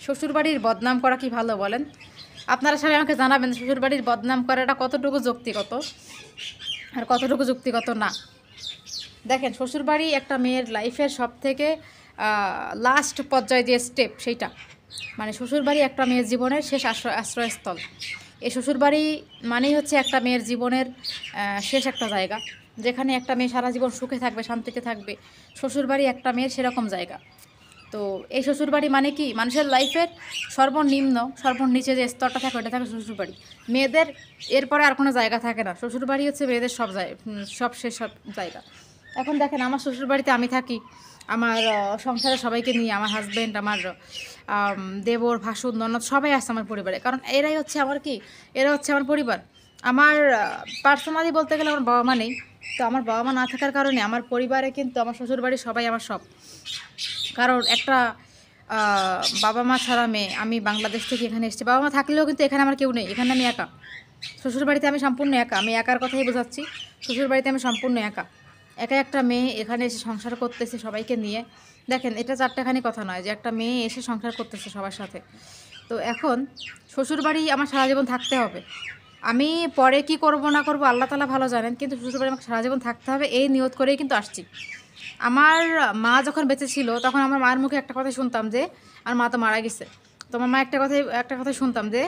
শ্বশুরবাড়ির বদনাম করা কি ভালো বলেন? আপনারা সবাই আমাকে জানাবেন শ্বশুরবাড়ির বদনাম করাটা কতটুকু যুক্তিগত আর কতটুকু যুক্তিগত না। দেখেন, শ্বশুরবাড়ি একটা মেয়ের লাইফের সবথেকে লাস্ট পর্যায়ে যে স্টেপ, সেইটা মানে শ্বশুরবাড়ি একটা মেয়ের জীবনের শেষ আশ্রয়স্থল। এই শ্বশুরবাড়ি মানেই হচ্ছে একটা মেয়ের জীবনের শেষ একটা জায়গা, যেখানে একটা মেয়ে সারা জীবন সুখে থাকবে, শান্তিতে থাকবে। শ্বশুরবাড়ি একটা মেয়ের সেরকম জায়গা। তো এই শ্বশুরবাড়ি মানে কি, মানুষের লাইফের সর্বনিচে যে স্তরটা থাকে ওটা থাকে শ্বশুরবাড়ি। মেয়েদের এরপরে আর কোনো জায়গা থাকে না, শ্বশুরবাড়ি হচ্ছে মেয়েদের সব শেষ সব জায়গা। এখন দেখেন, আমার শ্বশুরবাড়িতে আমি থাকি আমার সংসারে সবাইকে নিয়ে, আমার হাজব্যান্ড, আমার দেবর, ভাসুর, ননদ সবাই আছে আমার পরিবারে, কারণ এরা হচ্ছে আমার পরিবার। আমার পার্সোনালি বলতে গেলে আমার বাবা মা নেই, তো আমার বাবা মা না থাকার কারণে আমার পরিবারে কিন্তু আমার শ্বশুরবাড়ির সবাই আমার সব। কারণ একটা বাবা মা ছাড়া মেয়ে, আমি বাংলাদেশ থেকে এখানে এসেছি, বাবা মা থাকলেও কিন্তু এখানে আমার কেউ নেই, এখানে আমি একা। শ্বশুরবাড়িতে আমি সম্পূর্ণ একা, আমি একার কথাই বোঝাচ্ছি। শ্বশুরবাড়িতে আমি সম্পূর্ণ একা একটা মেয়ে এখানে এসে সংসার করতেছে সবাইকে নিয়ে। দেখেন, এটা চারটাখানি কথা নয় যে একটা মেয়ে এসে সংসার করতেছে সবার সাথে। তো এখন শ্বশুরবাড়ি আমার সারা জীবন থাকতে হবে। আমি পরে কি করব না করব আল্লাহ তাআলা ভালো জানেন, কিন্তু শ্বশুরবাড়ি আমাকে সারা জীবন থাকতে হবে এই নিয়ত করেই কিন্তু আসছি। আমার মা যখন বেঁচে ছিল তখন আমার মায়ের মুখে একটা কথা শুনতাম যে, আর মা তো মারা গেছে, তো আমার মা একটা কথা শুনতাম যে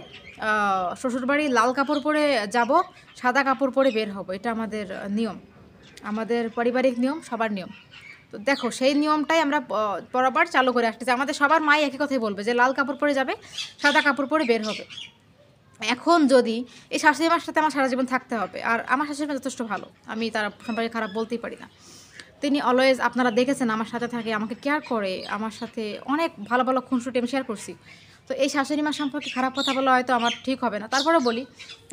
শ্বশুরবাড়ি লাল কাপড় পরে যাব, সাদা কাপড় পরে বের হব, এটা আমাদের নিয়ম, আমাদের পারিবারিক নিয়ম, সবার নিয়ম। তো দেখো, সেই নিয়মটাই আমরা বরাবর চালু করে আসতেছি। আমাদের সবার মাই একই কথাই বলবে যে লাল কাপড় পরে যাবে, সাদা কাপড় পরে বের হবে। এখন যদি এই শাশুড়ি মার সাথে আমার সারা জীবন থাকতে হবে, আর আমার শাশুড়ি মা যথেষ্ট ভালো, আমি তার সম্পর্কে খারাপ বলতেই পারি না। তিনি অলওয়েজ, আপনারা দেখেছেন, আমার সাথে থাকে, আমাকে কেয়ার করে, আমার সাথে অনেক ভালো ভালো খুনসুটি আমি শেয়ার করছি। তো এই শাশুড়ি মার সম্পর্কে খারাপ কথা বলা হয়তো আমার ঠিক হবে না, তারপরে বলি।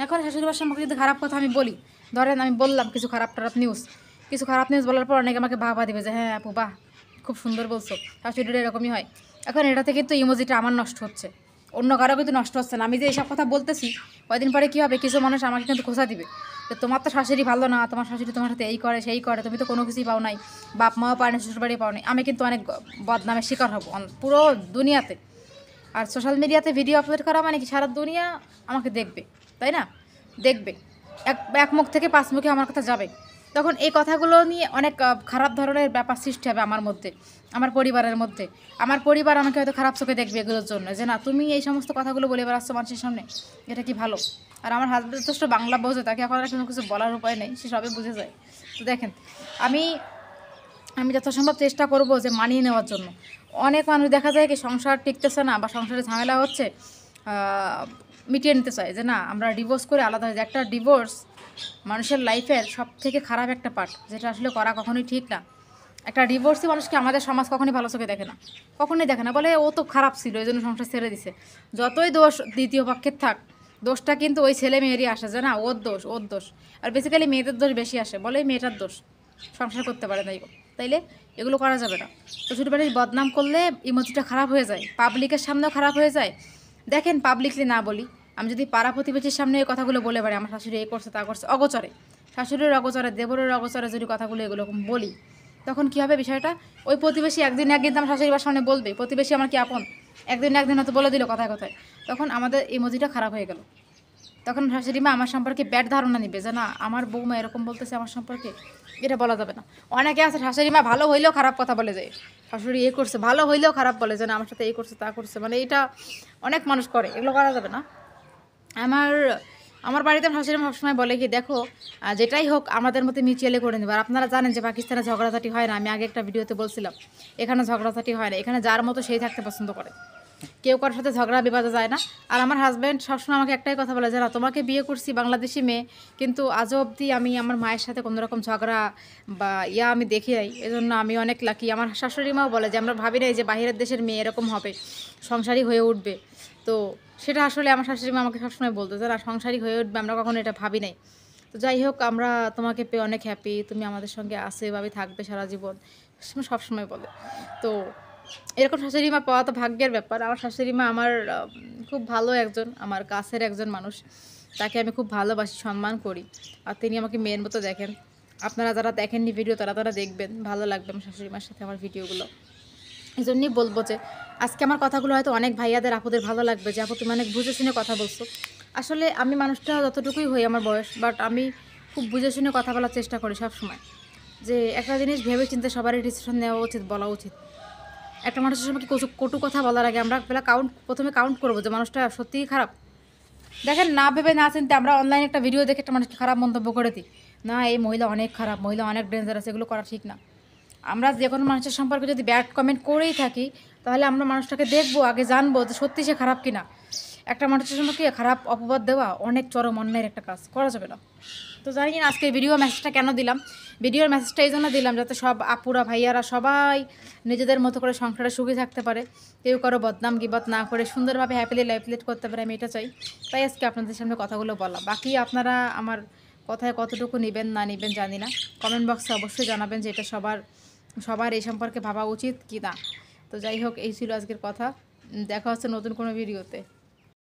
এখন শাশুড়ি মার সম্পর্কে যদি খারাপ কথা আমি বলি, ধরেন আমি বললাম কিছু খারাপ নিউজ বলার পর অনেকে আমাকে বাহবা দিবে যে হ্যাঁ আপু বাহ, খুব সুন্দর বলছো, শাশুড়িটা এরকমই হয়। এখন এটাতে কিন্তু ইমোজিটা আমার নষ্ট হচ্ছে, অন্য কারো কিন্তু নষ্ট হচ্ছে না। আমি যে এইসব কথা বলতেছি, কয়দিন পরে কী হবে, কিছু মানুষ আমাকে কিন্তু খোঁচা দিবে যে তোমার তো শাশুড়ি ভালো না, তোমার শাশুড়ি তোমার সাথে এই করে সেই করে, তুমি তো কোনো কিছুই পাও নাই, বাপ মাও পায় না, শ্বশুরবাড়ি পাও নাই। আমি কিন্তু অনেক বদনামের শিকার হব পুরো দুনিয়াতে। আর সোশ্যাল মিডিয়াতে ভিডিও আপলোড করা মানে কি, সারা দুনিয়া আমাকে দেখবে, তাই না? দেখবে, এক মুখ থেকে পাঁচ মুখে আমার কথা যাবে। তখন এই কথাগুলো নিয়ে অনেক খারাপ ধরনের ব্যাপার সৃষ্টি হবে আমার মধ্যে, আমার পরিবারের মধ্যে। আমার পরিবার আমাকে হয়তো খারাপ চোখে দেখবে এগুলোর জন্য, যে না তুমি এই সমস্ত কথাগুলো বলে বেড়াচ্ছ মানুষের সামনে, এটা কি ভালো? আর আমার হাজব্যান্ড যথেষ্ট বাংলা বোঝে, তাকে এখন আর কোনো কিছু বলার উপায় নেই, সে সবই বুঝে যায়। তো দেখেন, আমি যথাসম্ভব চেষ্টা করব যে মানিয়ে নেওয়ার জন্য। অনেক মানুষ দেখা যায় কি সংসার টিকতেছে না বা সংসারে ঝামেলা হচ্ছে, মিটিয়ে নিতে চায় যে না আমরা ডিভোর্স করে আলাদা হয়ে যায়। একটা ডিভোর্স মানুষের লাইফের সব থেকে খারাপ একটা পার্ট, যেটা আসলে করা কখনোই ঠিক না। একটা ডিভোর্সই মানুষকে আমাদের সমাজ কখনোই ভালো চোখে দেখে না, কখনোই দেখে না, বলে ও তো খারাপ ছিল এই জন্য সংসার ছেড়ে দিছে। যতই দোষ দ্বিতীয় পক্ষের থাক, দোষটা কিন্তু ওই ছেলে মেয়েরই আসে, যে না ওর দোষ। আর বেসিক্যালি মেয়েদের দোষ বেশি আসে, বলে মেয়েটার দোষ, সংসার করতে পারে তাই। তাইলে এগুলো করা যাবে না। শ্বশুরবাড়ির বদনাম করলে ইমোজিটা খারাপ হয়ে যায়, পাবলিকের সামনেও খারাপ হয়ে যায়। দেখেন, পাবলিকলি না বলি, আমি যদি পাড়া প্রতিবেশীর সামনে এই কথাগুলো বলে পারি আমার শাশুড়ি এই করছে তা করছে, অগোচরে শাশুড়ির অগোচরে, দেবরের অগোচরে যদি কথাগুলো এগুলো বলি, তখন কী হবে বিষয়টা, ওই প্রতিবেশী একদিন তো আমার শাশুড়ির সামনে বলবে, প্রতিবেশী আমার কি আপন, একদিন হয়তো বলে দিল কথায় কথায়, তখন আমাদের ইমোজিটা খারাপ হয়ে গেল। তখন শাশুড়ি মা আমার সম্পর্কে ব্যাড ধারণা নিবে যে না আমার বৌমা এরকম বলতেছে আমার সম্পর্কে, এটা বলা যাবে না। অনেকে আছে শাশুড়ি মা ভালো হইলেও খারাপ কথা বলে যায়, শাশুড়ি এ করছে, ভালো হইলেও খারাপ বলে যে না আমার সাথে এই করছে তা করছে, মানে এটা অনেক মানুষ করে, এগুলো করা যাবে না। আমার বাড়িতে শাশুড়ি মা সবসময় বলে কি, দেখো যেটাই হোক আমাদের মধ্যে মিউচুয়ালি করে নেবে। আর আপনারা জানেন যে পাকিস্তানে ঝগড়াঝাটি হয় না, আমি আগে একটা ভিডিওতে বলছিলাম, এখানে ঝগড়াঝাটি হয় না, এখানে যার মতো সেই থাকতে পছন্দ করে, কেউ কারোর সাথে ঝগড়া বিবাদে যায় না। আর আমার হাজব্যান্ড সবসময় আমাকে একটাই কথা বলে যে না তোমাকে বিয়ে করছি বাংলাদেশি মেয়ে, কিন্তু আজও অবধি আমি আমার মায়ের সাথে কোনো রকম ঝগড়া বা আমি দেখি নাই, এজন্য আমি অনেক লাকি। আমার শাশুড়ি মাও বলে যে আমরা ভাবি নাই যে বাইরের দেশের মেয়ে এরকম হবে, সংসারী হয়ে উঠবে। তো সেটা আসলে আমার শাশুড়ি মা আমাকে সবসময় বলতো যে না সংসারী হয়ে উঠবে, আমরা কখনো এটা ভাবি নাই। তো যাই হোক, আমরা তোমাকে পেয়ে অনেক হ্যাপি, তুমি আমাদের সঙ্গে আসে এভাবে থাকবে সারা জীবন, সবসময় বলে। তো এরকম শাশুড়ি মা পাওয়া তো ভাগ্যের ব্যাপার। আমার শাশুড়ি মা আমার খুব ভালো একজন, আমার কাছের একজন মানুষ, তাকে আমি খুব ভালোবাসি, সম্মান করি, আর তিনি আমাকে মেয়ের মতো দেখেন। আপনারা যারা দেখেননি ভিডিও তারা দেখবেন, ভালো লাগবে আমার শাশুড়ি মার সাথে আমার ভিডিওগুলো। এই জন্যই বলবো যে আজকে আমার কথাগুলো হয়তো অনেক ভাইয়াদের আপুদের ভালো লাগবে যে আপু তুমি অনেক বুঝে শুনে কথা বলছো। আসলে আমি মানুষটা যতটুকুই হই আমার বয়স, বাট আমি খুব বুঝে শুনে কথা বলার চেষ্টা করি সব সময়। যে একটা জিনিস ভেবে চিন্তে সবারই ডিসিশন নেওয়া উচিত, বলা উচিত। একটা মানুষের সঙ্গে কটু কথা বলার আগে আমরা প্রথমে কাউন্ট করবো যে মানুষটা সত্যিই খারাপ। দেখেন, না ভেবে না চিনতে আমরা অনলাইনে একটা ভিডিও দেখে একটা মানুষকে খারাপ মন্তব্য করে দিই, না এই মহিলা অনেক খারাপ, মহিলা অনেক ডেঞ্জারাস, এগুলো করা ঠিক না। আমরা যে কোনো মানুষের সম্পর্কে যদি ব্যাড কমেন্ট করেই থাকি, তাহলে আমরা মানুষটাকে দেখবো, আগে জানবো যে সত্যি সে খারাপ কিনা। একটা মানুষের সম্পর্কে খারাপ অপবাদ দেওয়া অনেক চরম অন্যায়ের একটা কাজ, করা যাবে না। তো জানি না আজকে ভিডিও মেসেজটা কেন দিলাম। ভিডিওর মেসেজটা এই জন্য দিলাম যাতে সব আপুরা ভাইয়ারা সবাই নিজেদের মতো করে সংসারে সুখী থাকতে পারে, কেউ কারো বদনাম গিবত না করে সুন্দরভাবে হ্যাপিলি লাইফ লিড করতে পারে, আমি এটা চাই। তাই আজকে আপনাদের সামনে কথাগুলো বলা। বাকি আপনারা আমার কথায় কতটুকু নেবেন না নেবেন জানি না, কমেন্ট বক্সে অবশ্যই জানাবেন যে এটা সবার এই সম্পর্কে ভাবা উচিত কি না। তো যাই হোক, এই ছিল আজকের কথা। দেখা হচ্ছে নতুন কোনো ভিডিওতে।